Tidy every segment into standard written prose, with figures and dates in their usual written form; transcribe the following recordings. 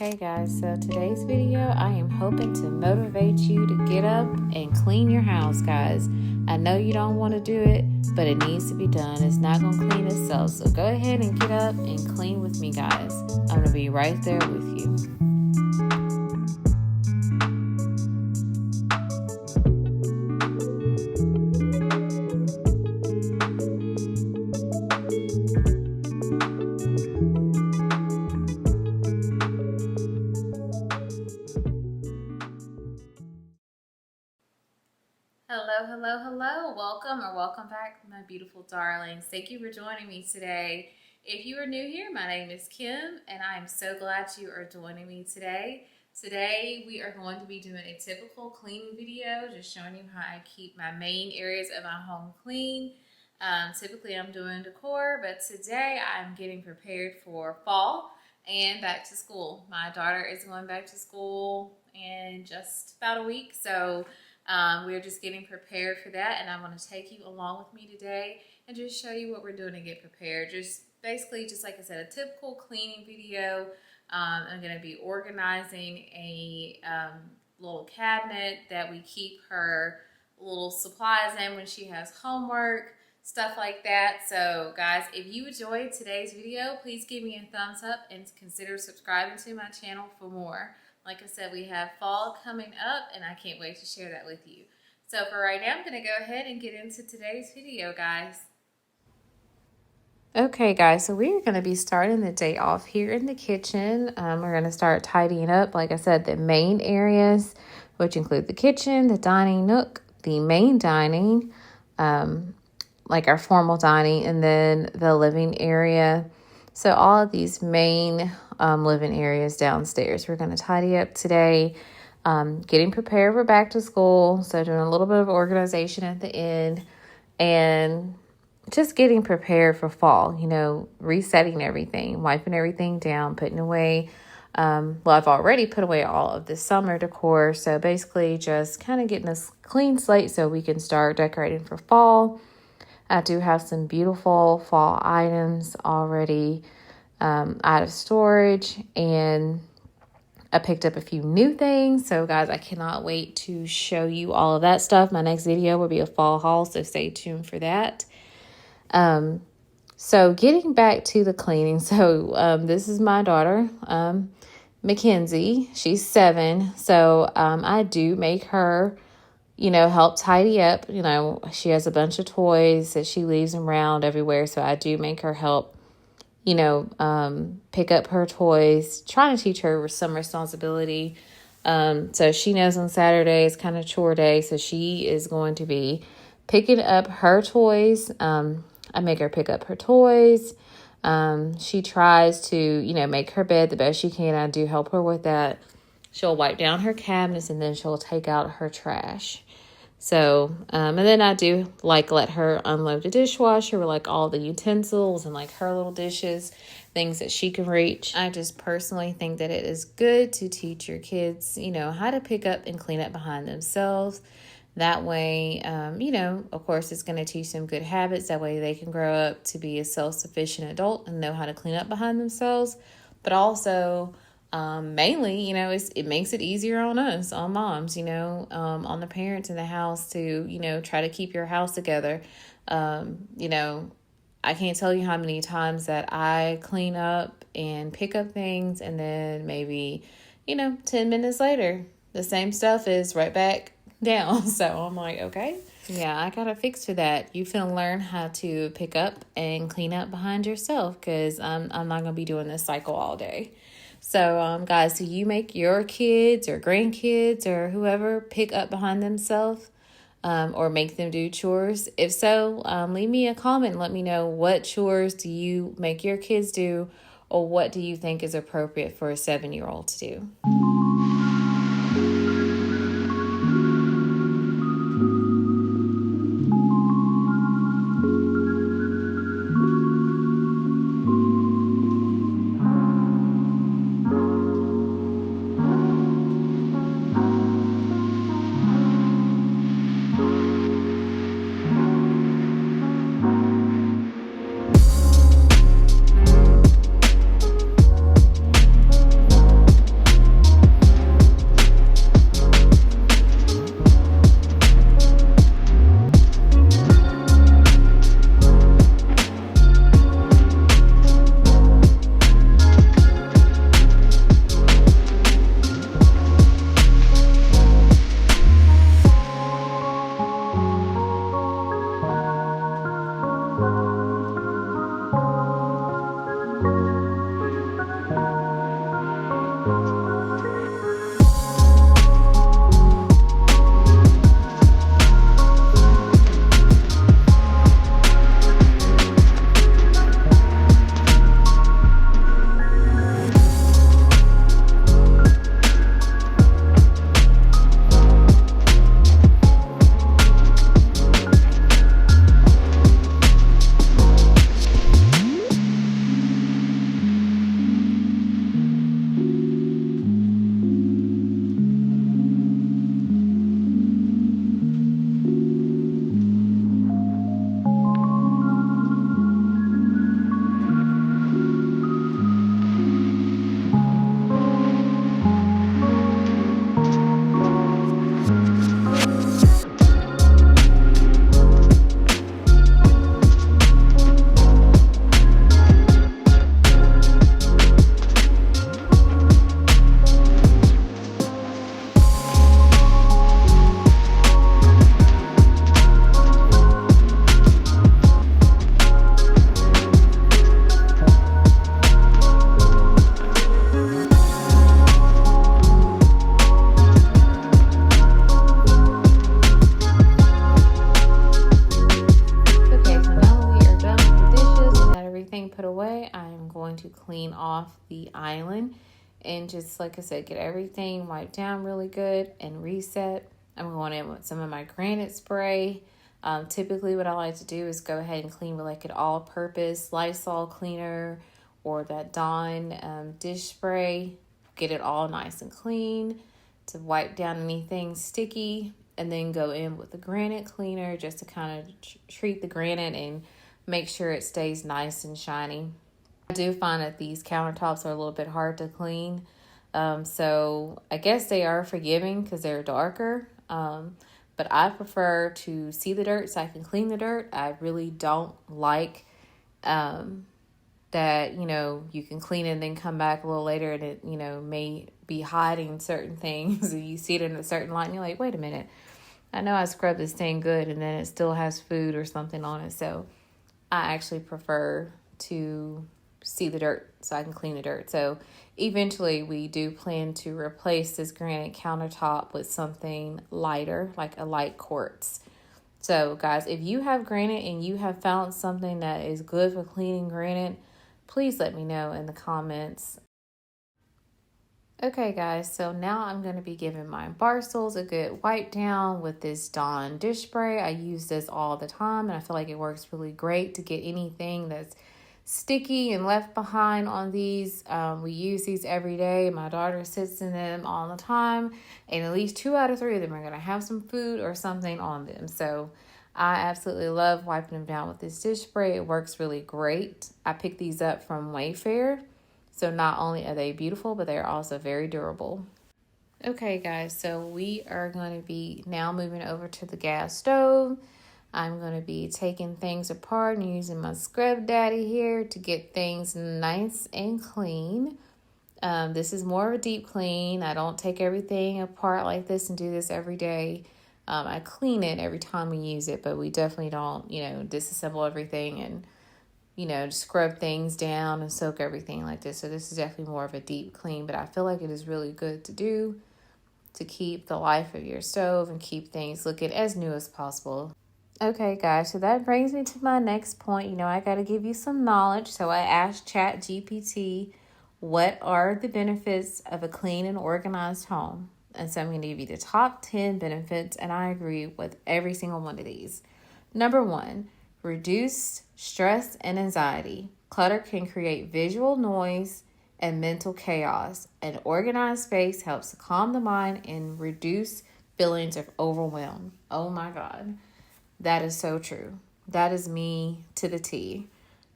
Okay guys, so today's video, I am hoping to motivate you to get up and clean your house, guys. I know you don't want to do it, but it needs to be done. It's not going to clean itself. So go ahead and get up and clean with me, guys. I'm going to be right there with you. Hello. Welcome back, my beautiful darlings. Thank you for joining me today. If you are new here, my name is Kim, and I am so glad you are joining me today. Today, we are going to be doing a typical cleaning video, just showing you how I keep my main areas of my home clean. Typically, I'm doing decor, but today I'm getting prepared for fall and back to school. My daughter is going back to school in just about a week, so we're just getting prepared for that, and I want to take you along with me today and just show you what we're doing to get prepared. Just basically, just like I said, a typical cleaning video. I'm going to be organizing a little cabinet that we keep her little supplies in when she has homework, stuff like that. So guys, if you enjoyed today's video, please give me a thumbs up and consider subscribing to my channel for more. Like I said, we have fall coming up, and I can't wait to share that with you. So for right now, I'm going to go ahead and get into today's video, guys. Okay, guys, so we're going to be starting the day off here in the kitchen. We're going to start tidying up, like I said, the main areas, which include the kitchen, the dining nook, the main dining, like our formal dining, and then the living area. So all of these main living areas downstairs, we're going to tidy up today, getting prepared for back to school. So doing a little bit of organization at the end and just getting prepared for fall, you know, resetting everything, wiping everything down, putting away. Well, I've already put away all of the summer decor. So basically just kind of getting a clean slate so we can start decorating for fall. I do have some beautiful fall items already out of storage, and I picked up a few new things. So guys, I cannot wait to show you all of that stuff. My next video will be a fall haul, so stay tuned for that. So getting back to the cleaning. So this is my daughter, Mackenzie. She's 7. So I do make her, you know, help tidy up. You know, she has a bunch of toys that she leaves around everywhere. So I do make her help, you know, pick up her toys, trying to teach her some responsibility. So she knows on Saturday is kind of chore day. So she is going to be picking up her toys. I make her pick up her toys. She tries to, you know, make her bed the best she can. I do help her with that. She'll wipe down her cabinets, and then she'll take out her trash. So, and then I do like let her unload the dishwasher with like all the utensils and like her little dishes, things that she can reach. I just personally think that it is good to teach your kids, you know, how to pick up and clean up behind themselves. That way, you know, of course, it's going to teach them good habits. That way they can grow up to be a self-sufficient adult and know how to clean up behind themselves. But also, mainly, you know, it makes it easier on us, on moms, you know, on the parents in the house to, you know, try to keep your house together. You know, I can't tell you how many times that I clean up and pick up things, and then maybe, you know, 10 minutes later, the same stuff is right back down. So I'm like, okay, yeah, I gotta fix for that. You finna learn how to pick up and clean up behind yourself, because I'm not gonna be doing this cycle all day. So guys, do you make your kids or grandkids or whoever pick up behind themselves, or make them do chores? If so, leave me a comment and let me know, what chores do you make your kids do, or what do you think is appropriate for a 7-year-old to do? clean off the island and just, like I said, get everything wiped down really good and reset. I'm going in with some of my granite spray. Typically what I like to do is go ahead and clean with like an all-purpose Lysol cleaner or that Dawn dish spray. Get it all nice and clean to wipe down anything sticky, and then go in with the granite cleaner just to kind of treat the granite and make sure it stays nice and shiny. I do find that these countertops are a little bit hard to clean. So I guess they are forgiving because they're darker. But I prefer to see the dirt so I can clean the dirt. I really don't like that, you can clean it and then come back a little later and it, may be hiding certain things. And you see it in a certain light and you're like, wait a minute. I know I scrubbed this thing good and then it still has food or something on it. So I actually prefer to see the dirt so I can clean the dirt. So eventually we do plan to replace this granite countertop with something lighter, like a light quartz. So guys, if you have granite and you have found something that is good for cleaning granite, please let me know in the comments. Okay guys, so now I'm going to be giving my bar stools a good wipe down with this Dawn dish spray. I use this all the time and I feel like it works really great to get anything that's sticky and left behind on these. We use these every day. My daughter sits in them all the time, and at least 2 out of 3 of them are going to have some food or something on them. So I absolutely love wiping them down with this dish spray. It works really great. I picked these up from Wayfair. So not only are they beautiful, but they're also very durable. Okay guys, so we are going to be now moving over to the gas stove. I'm going to be taking things apart and using my scrub daddy here to get things nice and clean. This is more of a deep clean. I don't take everything apart like this and do this every day. I clean it every time we use it, but we definitely don't, disassemble everything and, scrub things down and soak everything like this. So this is definitely more of a deep clean, but I feel like it is really good to do to keep the life of your stove and keep things looking as new as possible. Okay, guys, so that brings me to my next point. I got to give you some knowledge. So I asked ChatGPT, what are the benefits of a clean and organized home? And so I'm going to give you the top 10 benefits, and I agree with every single one of these. Number 1, reduce stress and anxiety. Clutter can create visual noise and mental chaos. An organized space helps to calm the mind and reduce feelings of overwhelm. Oh my God. That is so true. That is me to the T.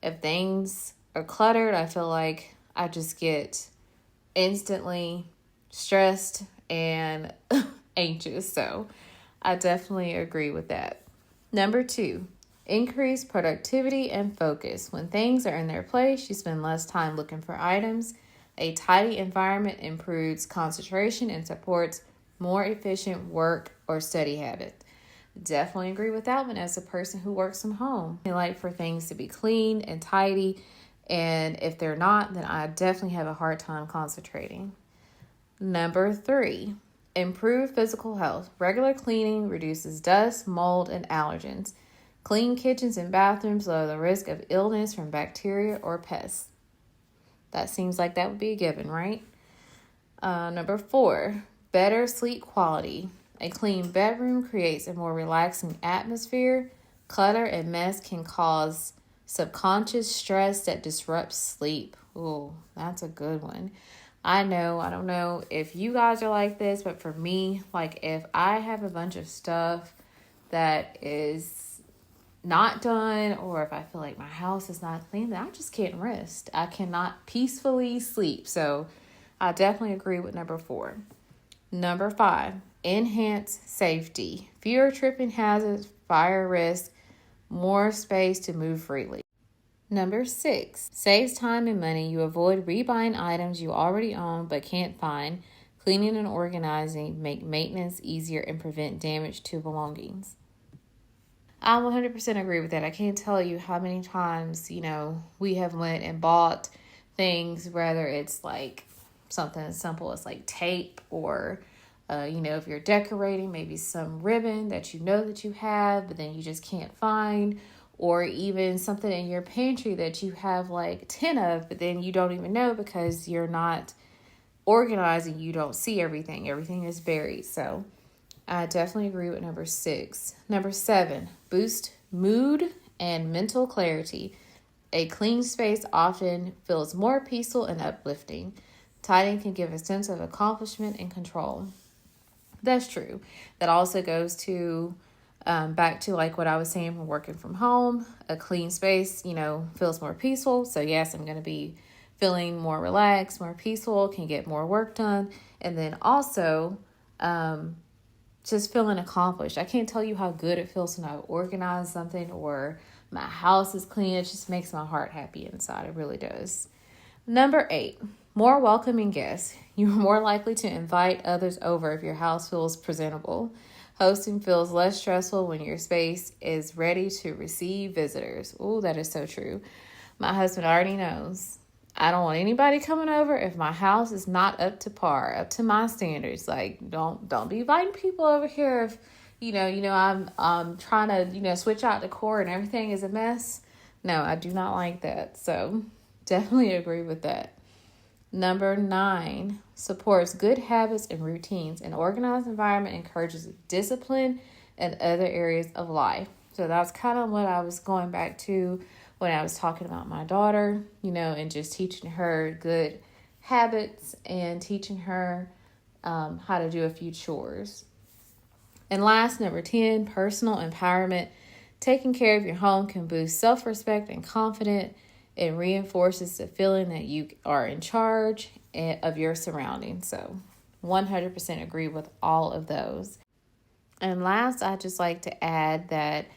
If things are cluttered, I feel like I just get instantly stressed and anxious. So I definitely agree with that. Number 2, increase productivity and focus. When things are in their place, you spend less time looking for items. A tidy environment improves concentration and supports more efficient work or study habits. Definitely agree with that one as a person who works from home. I like for things to be clean and tidy, and if they're not, then I definitely have a hard time concentrating. Number 3, improve physical health. Regular cleaning reduces dust, mold, and allergens. Clean kitchens and bathrooms lower the risk of illness from bacteria or pests. That seems like that would be a given, right? Number 4, better sleep quality. A clean bedroom creates a more relaxing atmosphere. Clutter and mess can cause subconscious stress that disrupts sleep. Ooh, that's a good one. I don't know if you guys are like this, but for me, like if I have a bunch of stuff that is not done, or if I feel like my house is not clean, then I just can't rest. I cannot peacefully sleep. So I definitely agree with number 4. Number 5, enhance safety. Fewer tripping hazards, fire risk, more space to move freely. Number 6, saves time and money. You avoid rebuying items you already own but can't find. Cleaning and organizing make maintenance easier and prevent damage to belongings. I 100% agree with that. I can't tell you how many times, we have went and bought things, whether it's like something as simple as like tape or, if you're decorating, maybe some ribbon that that you have, but then you just can't find, or even something in your pantry that you have like 10 of, but then you don't even know because you're not organized and you don't see everything. Everything is buried. So I definitely agree with number 6. Number 7, boost mood and mental clarity. A clean space often feels more peaceful and uplifting. Tidying can give a sense of accomplishment and control. That's true. That also goes to back to like what I was saying from working from home. A clean space, feels more peaceful. So yes, I'm going to be feeling more relaxed, more peaceful, can get more work done. And then also just feeling accomplished. I can't tell you how good it feels when I organize something or my house is clean. It just makes my heart happy inside. It really does. Number 8, more welcoming guests. You're more likely to invite others over if your house feels presentable. Hosting feels less stressful when your space is ready to receive visitors. Oh, that is so true. My husband already knows. I don't want anybody coming over if my house is not up to par, up to my standards. Like, don't be inviting people over here if I'm trying to switch out decor and everything is a mess. No, I do not like that. So definitely agree with that. Number 9, supports good habits and routines. An organized environment encourages discipline in other areas of life. So that's kind of what I was going back to when I was talking about my daughter, and just teaching her good habits and teaching her how to do a few chores. And last, number 10, personal empowerment. Taking care of your home can boost self-respect and confidence. It reinforces the feeling that you are in charge of your surroundings. So 100% agree with all of those. And last, I'd just like to add that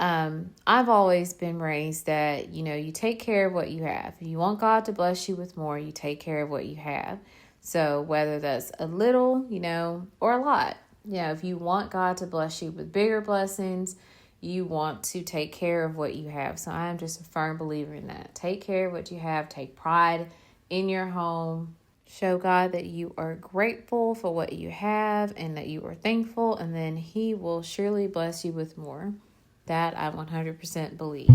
I've always been raised that, you take care of what you have. If you want God to bless you with more, you take care of what you have. So whether that's a little, or a lot, if you want God to bless you with bigger blessings, you want to take care of what you have. So I am just a firm believer in that. Take care of what you have. Take pride in your home. Show God that you are grateful for what you have and that you are thankful. And then He will surely bless you with more. That I 100% believe.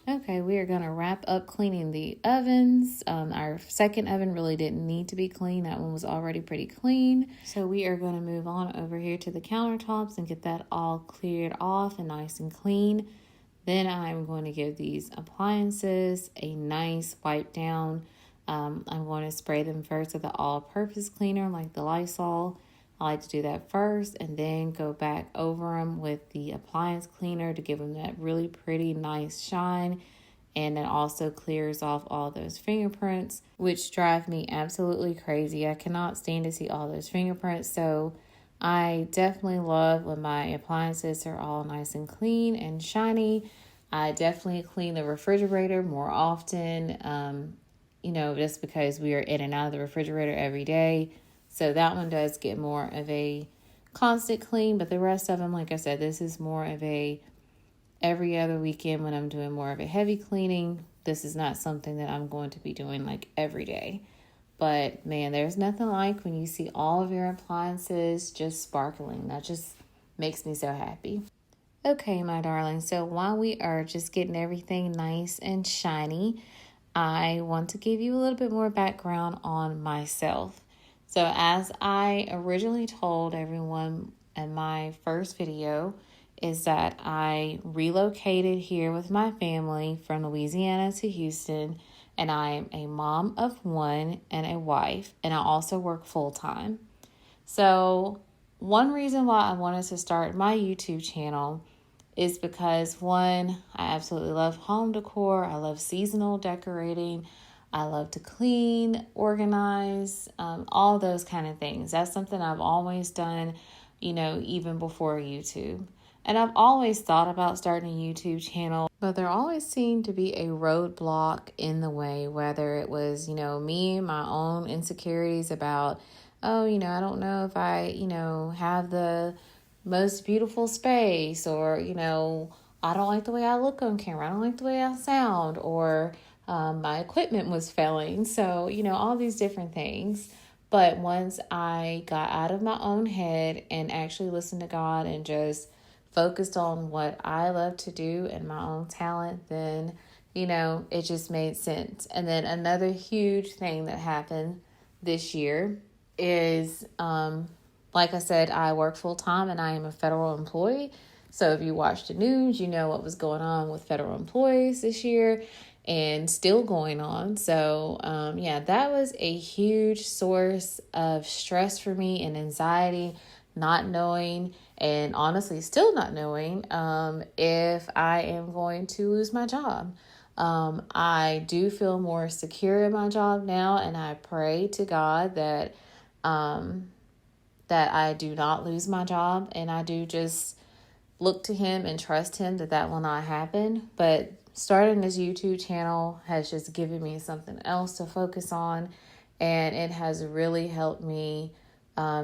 Okay, we are going to wrap up cleaning the ovens. Our second oven really didn't need to be clean. That one was already pretty clean. So we are going to move on over here to the countertops and get that all cleared off and nice and clean. Then I'm going to give these appliances a nice wipe down. I'm going to spray them first with the all-purpose cleaner like the Lysol. I like to do that first and then go back over them with the appliance cleaner to give them that really pretty, nice shine. and it also clears off all those fingerprints, which drive me absolutely crazy. I cannot stand to see all those fingerprints. So I definitely love when my appliances are all nice and clean and shiny. I definitely clean the refrigerator more often, just because we are in and out of the refrigerator every day. So that one does get more of a constant clean, but the rest of them, like I said, this is more of a every other weekend when I'm doing more of a heavy cleaning. This is not something that I'm going to be doing like every day. But man, there's nothing like when you see all of your appliances just sparkling. That just makes me so happy. Okay, my darling. So while we are just getting everything nice and shiny, I want to give you a little bit more background on myself. So as I originally told everyone in my first video, is that I relocated here with my family from Louisiana to Houston, and I'm a mom of one and a wife, and I also work full time. So one reason why I wanted to start my YouTube channel is because, one, I absolutely love home decor. I love seasonal decorating. I love to clean, organize, all those kind of things. That's something I've always done, even before YouTube. And I've always thought about starting a YouTube channel, but there always seemed to be a roadblock in the way, whether it was, me and my own insecurities about, I don't know if I, have the most beautiful space, or, I don't like the way I look on camera. I don't like the way I sound, or my equipment was failing. So, all these different things. But once I got out of my own head and actually listened to God and just focused on what I love to do and my own talent, then, it just made sense. And then another huge thing that happened this year is, like I said, I work full time and I am a federal employee. So if you watch the news, you know what was going on with federal employees this year and still going on. So, that was a huge source of stress for me and anxiety, not knowing, and honestly still not knowing if I am going to lose my job. I do feel more secure in my job now, and I pray to God that I do not lose my job, and I do just look to Him and trust Him that will not happen. But starting this YouTube channel has just given me something else to focus on, and it has really helped me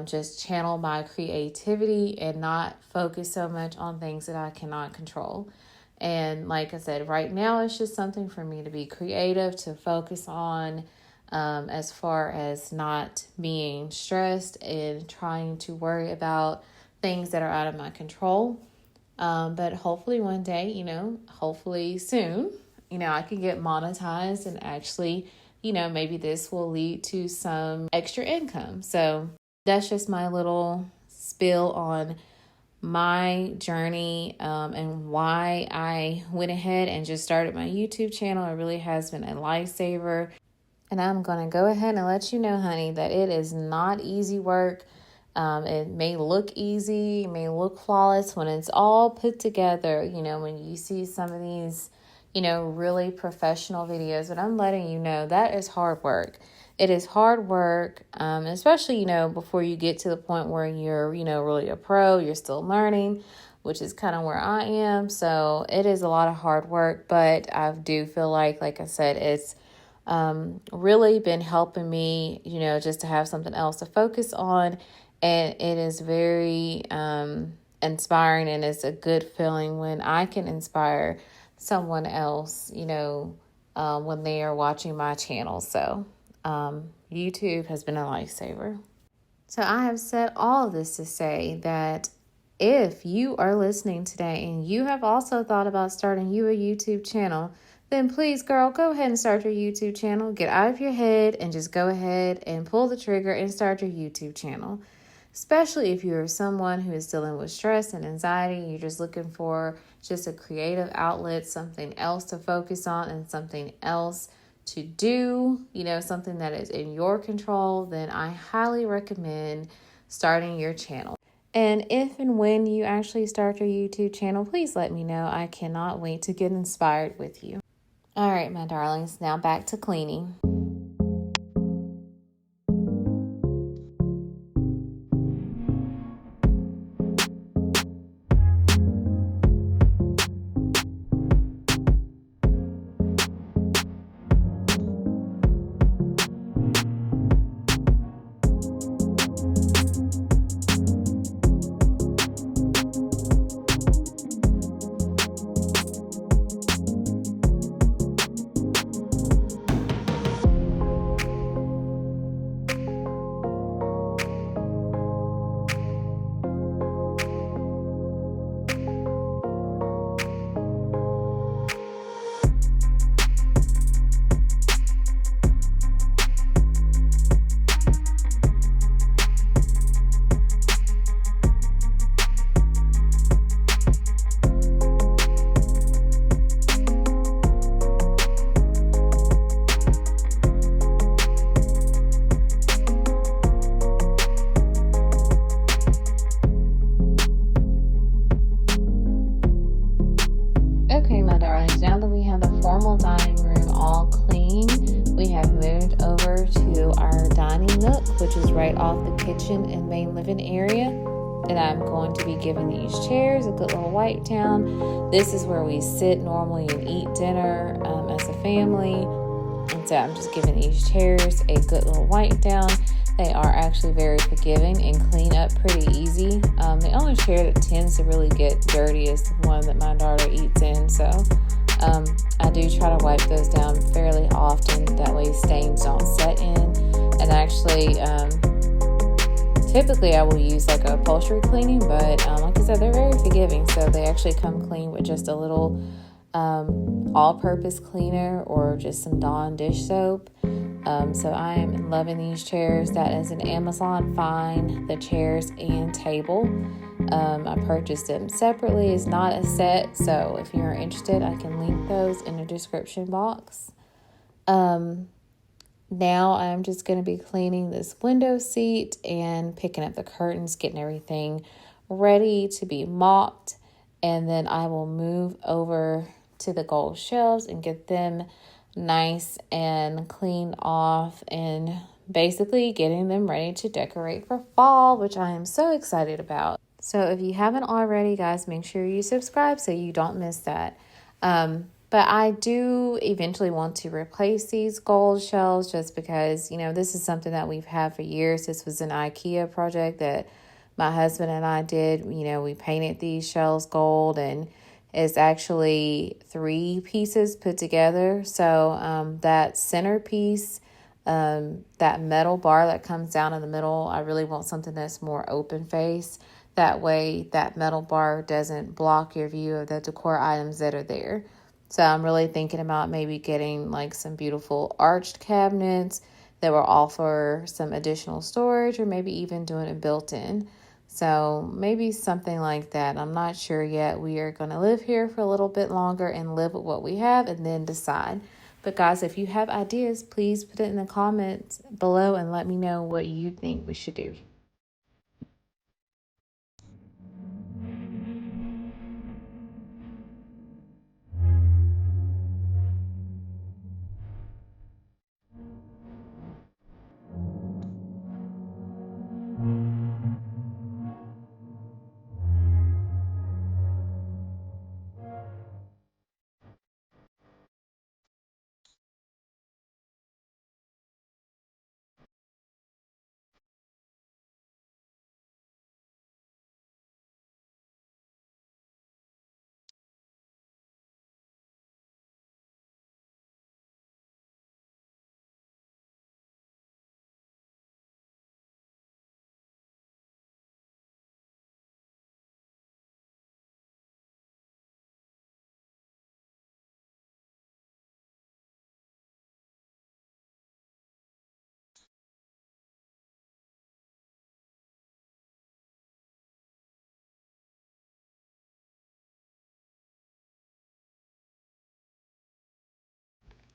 just channel my creativity and not focus so much on things that I cannot control. And like I said, right now it's just something for me to be creative, to focus on, as far as not being stressed and trying to worry about things that are out of my control. But hopefully one day, hopefully soon, I can get monetized and actually, maybe this will lead to some extra income. So that's just my little spill on my journey, and why I went ahead and just started my YouTube channel. It really has been a lifesaver. And I'm going to go ahead and let you know, honey, that it is not easy work. It may look easy, it may look flawless when it's all put together, when you see some of these, really professional videos. But I'm letting you know that is hard work. It is hard work, especially, before you get to the point where you're, really a pro, you're still learning, which is kind of where I am. So it is a lot of hard work, but I do feel like I said, it's really been helping me, just to have something else to focus on. And it is very inspiring, and it's a good feeling when I can inspire someone else, when they are watching my channel. So YouTube has been a lifesaver. So I have said all of this to say that if you are listening today and you have also thought about starting you a YouTube channel, then please, girl, go ahead and start your YouTube channel. Get out of your head and just go ahead and pull the trigger and start your YouTube channel. Especially if you're someone who is dealing with stress and anxiety, you're just looking for just a creative outlet, something else to focus on and something else to do, something that is in your control, then I highly recommend starting your channel. And if and when you actually start your YouTube channel, please let me know. I cannot wait to get inspired with you. All right, my darlings, now back to cleaning. Okay, my darlings, now that we have the formal dining room all clean, we have moved over to our dining nook, which is right off the kitchen and main living area. And I'm going to be giving these chairs a good little wipe down. This is where we sit normally and eat dinner as a family. And so I'm just giving these chairs a good little wipe down. They are actually very forgiving and clean up pretty easy. The only chair that tends to really get dirty is the one that my daughter eats in. So I do try to wipe those down fairly often. That way stains don't set in. And actually, typically I will use like a upholstery cleaning, but like I said, they're very forgiving. So they actually come clean with just a little all-purpose cleaner or just some Dawn dish soap. So I am loving these chairs. That is an Amazon find, the chairs and table. I purchased them separately. It's not a set, so if you're interested, I can link those in the description box. Now I'm just going to be cleaning this window seat and picking up the curtains, getting everything ready to be mopped, and then I will move over to the gold shelves and get them nice and cleaned off and basically getting them ready to decorate for fall, which I am so excited about. So if you haven't already, guys, make sure you subscribe so you don't miss that. But I do eventually want to replace these gold shelves just because, this is something that we've had for years. This was an IKEA project that my husband and I did. We painted these shelves gold, and it's actually 3 pieces put together. So that centerpiece, that metal bar that comes down in the middle, I really want something that's more open face. That way that metal bar doesn't block your view of the decor items that are there. So I'm really thinking about maybe getting like some beautiful arched cabinets that will offer some additional storage, or maybe even doing it built-in. So maybe something like that. I'm not sure yet. We are going to live here for a little bit longer and live with what we have and then decide. But guys, if you have ideas, please put it in the comments below and let me know what you think we should do.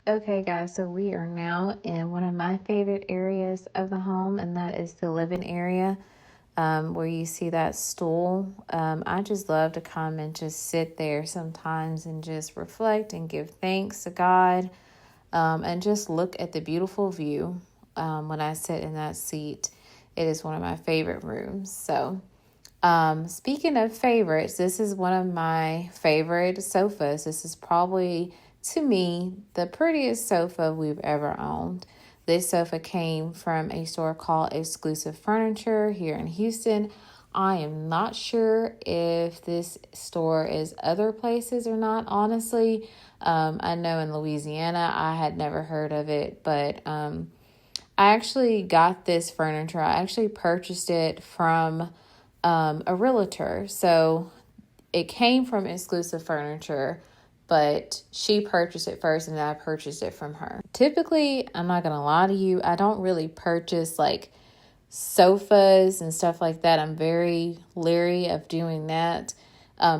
Okay, guys, so we are now in one of my favorite areas of the home, and that is the living area. where you see that stool. I just love to come and just sit there sometimes and just reflect and give thanks to God, and just look at the beautiful view. When I sit in that seat, it is one of my favorite rooms. So, speaking of favorites, this is one of my favorite sofas. This is probably, to me, the prettiest sofa we've ever owned. This sofa came from a store called Exclusive Furniture here in Houston. I am not sure if this store is other places or not, honestly. I know in Louisiana, I had never heard of it, but I actually got this furniture. I actually purchased it from a realtor. So it came from Exclusive Furniture, but she purchased it first and I purchased it from her. Typically, I'm not going to lie to you, I don't really purchase like sofas and stuff like that. I'm very leery of doing that,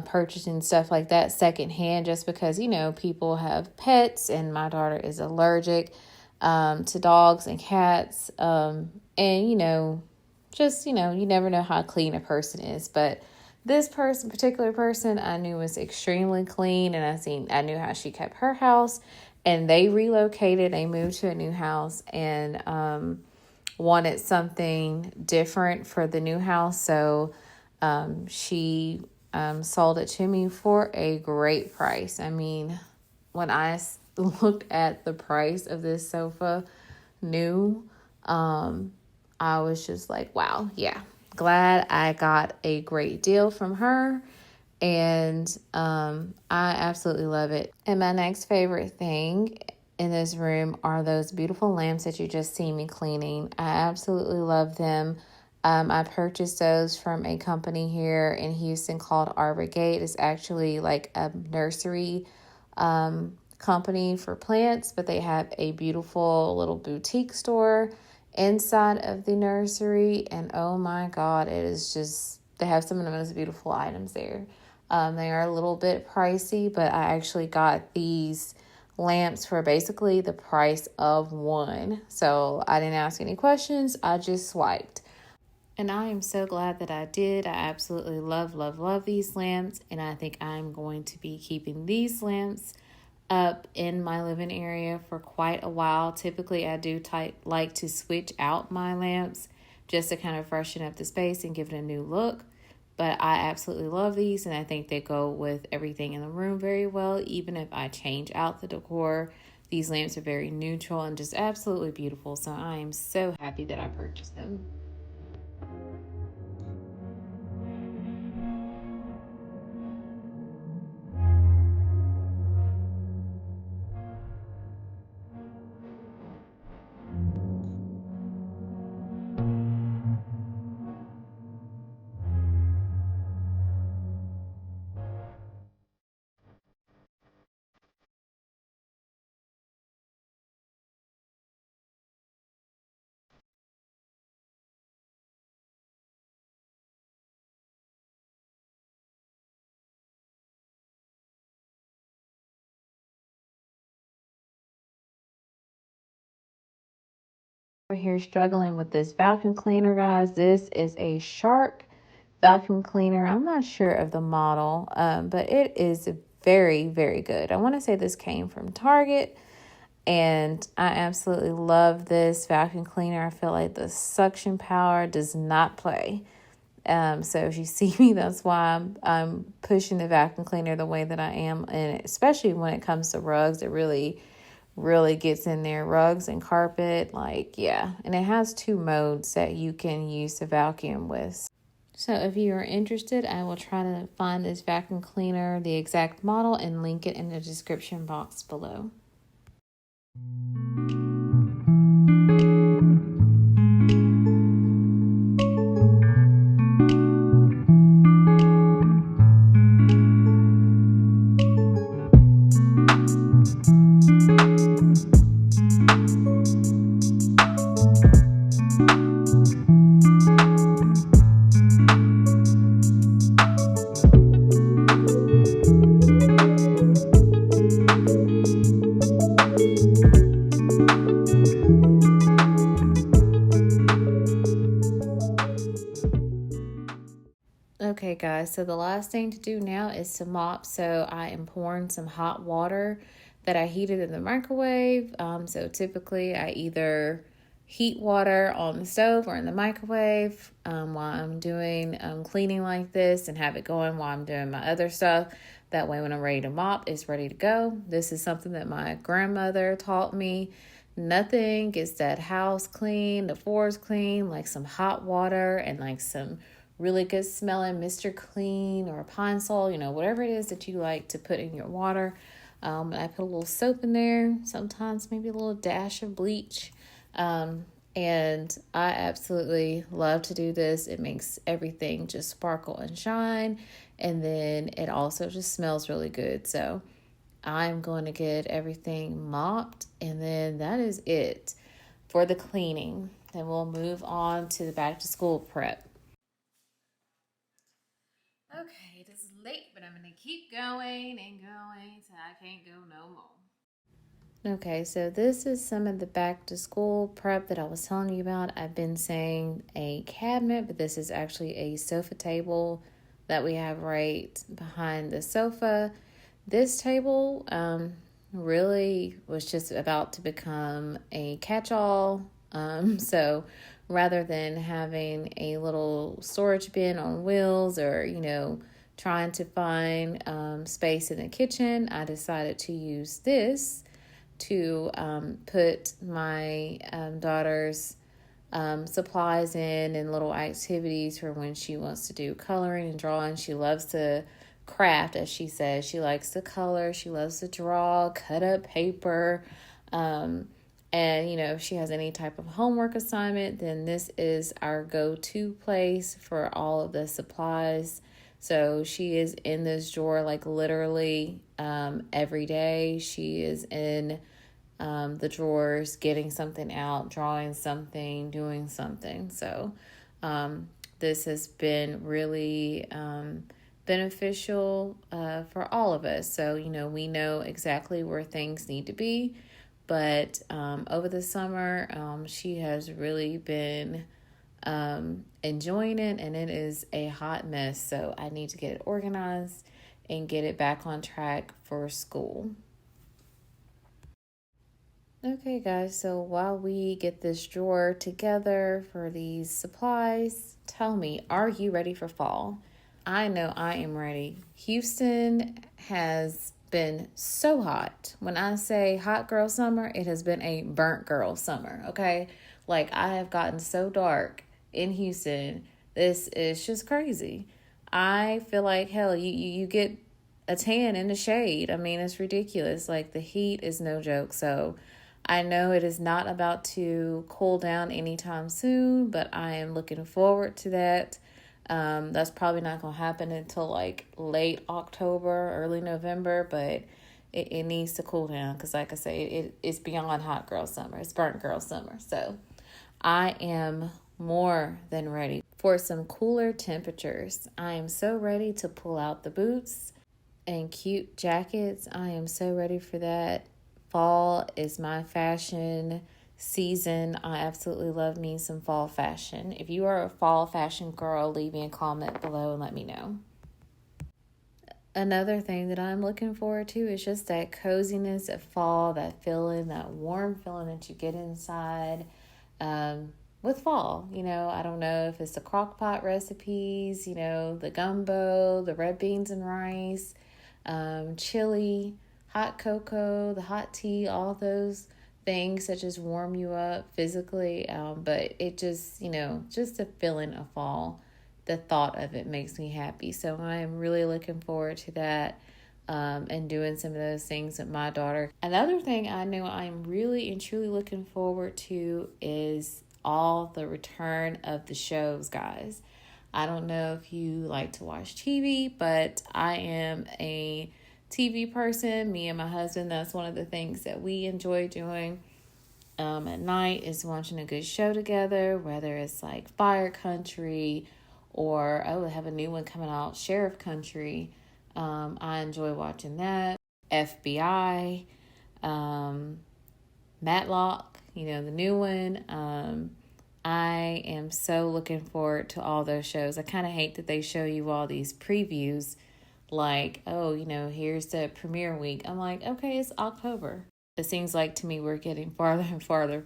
purchasing stuff like that secondhand, just because, people have pets and my daughter is allergic to dogs and cats. And, you never know how clean a person is. But this particular person, I knew was extremely clean, and I knew how she kept her house. And they relocated, they moved to a new house, and wanted something different for the new house. So she sold it to me for a great price. I mean, when I looked at the price of this sofa new, I was just like, wow, yeah, glad I got a great deal from her. And I absolutely love it. And my next favorite thing in this room are those beautiful lamps that you just see me cleaning. I absolutely love them. I purchased those from a company here in Houston called Arbor Gate. It's actually like a nursery company for plants, but they have a beautiful little boutique store inside of the nursery. And oh my God, it is just, they have some of the most beautiful items there. They are a little bit pricey, but I actually got these lamps for basically the price of one. So I didn't ask any questions. I just swiped. And I am so glad that I did. I absolutely love, love, love these lamps. And I think I'm going to be keeping these lamps up in my living area for quite a while. Typically, I do like to switch out my lamps just to kind of freshen up the space and give it a new look. But I absolutely love these, and I think they go with everything in the room very well. Even if I change out the decor, these lamps are very neutral and just absolutely beautiful. So I am so happy that I purchased them. We're here struggling with this vacuum cleaner, guys. This is a Shark vacuum cleaner. I'm not sure of the model, but it is very, very good. I want to say this came from Target, and I absolutely love this vacuum cleaner. I feel like the suction power does not play. So if you see me, that's why I'm pushing the vacuum cleaner the way that I am, and especially when it comes to rugs, it really gets in there. Rugs and carpet, yeah. And it has 2 modes that you can use to vacuum with. So if you are interested, I will try to find this vacuum cleaner, the exact model, and link it in the description box below. guys. So the last thing to do now is to mop. So I am pouring some hot water that I heated in the microwave. So typically I either heat water on the stove or in the microwave while I'm doing cleaning like this, and have it going while I'm doing my other stuff. That way when I'm ready to mop, it's ready to go. This is something that my grandmother taught me. Nothing gets that house clean, the floors clean, like some hot water and like some really good smelling Mr. Clean or Pine Sol, whatever it is that you like to put in your water. I put a little soap in there, sometimes maybe a little dash of bleach. And I absolutely love to do this. It makes everything just sparkle and shine. And then it also just smells really good. So I'm going to get everything mopped, and then that is it for the cleaning. Then we'll move on to the back to school prep. Okay, it is late, but I'm going to keep going and going till I can't go no more. Okay, so this is some of the back to school prep that I was telling you about. I've been saying a cabinet, but this is actually a sofa table that we have right behind the sofa. This table really was just about to become a catch-all. So rather than having a little storage bin on wheels or, trying to find space in the kitchen, I decided to use this to put my daughter's supplies in and little activities for when she wants to do coloring and drawing. She loves to craft, as she says. She likes to color, she loves to draw, cut up paper, and if she has any type of homework assignment, then this is our go-to place for all of the supplies. So she is in this drawer like literally every day. She is in the drawers, getting something out, drawing something, doing something. So this has been really beneficial for all of us. So, we know exactly where things need to be. But over the summer, she has really been enjoying it, and it is a hot mess. So I need to get it organized and get it back on track for school. Okay, guys, so while we get this drawer together for these supplies, tell me, are you ready for fall? I know I am ready. Houston has been so hot. When I say hot girl summer, it has been a burnt girl summer, okay? Like, I have gotten so dark in Houston. This is just crazy. I feel like, hell, you get a tan in the shade. I mean, it's ridiculous. Like, the heat is no joke. So I know it is not about to cool down anytime soon, but I am looking forward to that. That's probably not going to happen until like late October, early November, but it needs to cool down because, like I say, it's beyond hot girl summer. It's burnt girl summer. So I am more than ready for some cooler temperatures. I am so ready to pull out the boots and cute jackets. I am so ready for that. Fall is my fashion season. I absolutely love me some fall fashion. If you are a fall fashion girl, leave me a comment below and let me know. Another thing that I'm looking forward to is just that coziness of fall, that feeling, that warm feeling that you get inside with fall. I don't know if it's the crock pot recipes, the gumbo, the red beans and rice, chili, hot cocoa, the hot tea, all those things that just warm you up physically. But it just, just the feeling of fall, the thought of it makes me happy. So I am really looking forward to that and doing some of those things with my daughter. Another thing I know I'm really and truly looking forward to is all the return of the shows, guys. I don't know if you like to watch TV, but I am a TV person. Me and my husband, that's one of the things that we enjoy doing at night is watching a good show together, whether it's like Fire Country or they have a new one coming out, Sheriff Country. I enjoy watching that. FBI, Matlock, the new one. I am so looking forward to all those shows. I kind of hate that they show you all these previews like, oh, here's the premiere week. I'm like, okay, it's October. It seems like to me we're getting farther and farther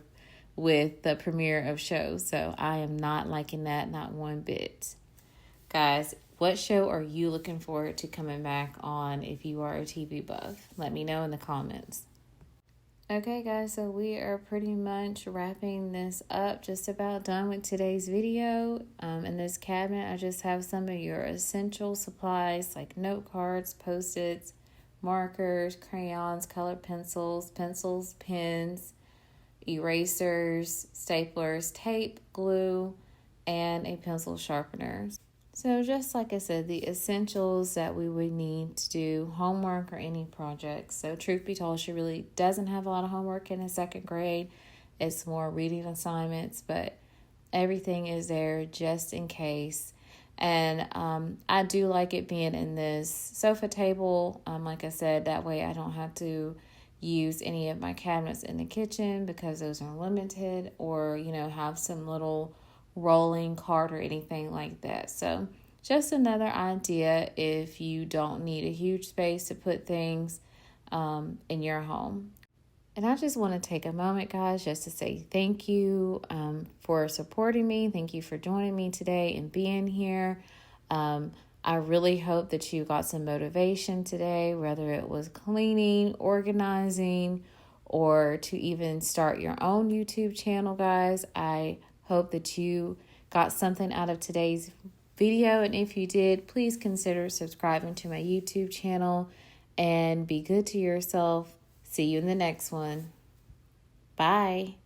with the premiere of shows. So I am not liking that, not one bit. Guys, what show are you looking forward to coming back on if you are a TV buff? Let me know in the comments. Okay, guys, so we are pretty much wrapping this up, just about done with today's video. In this cabinet, I just have some of your essential supplies like note cards, Post-its, markers, crayons, colored pencils, pens, erasers, staplers, tape, glue, and a pencil sharpener. So just like I said, the essentials that we would need to do homework or any projects. So truth be told, she really doesn't have a lot of homework in the second grade. It's more reading assignments, but everything is there just in case. And I do like it being in this sofa table. Like I said, that way I don't have to use any of my cabinets in the kitchen because those are limited, or, have some little rolling cart or anything like that. So just another idea if you don't need a huge space to put things in your home. And I just want to take a moment, guys, just to say thank you for supporting me. Thank you for joining me today and being here. I really hope that you got some motivation today, whether it was cleaning, organizing, or to even start your own YouTube channel, guys. I hope that you got something out of today's video. And if you did, please consider subscribing to my YouTube channel and be good to yourself. See you in the next one. Bye.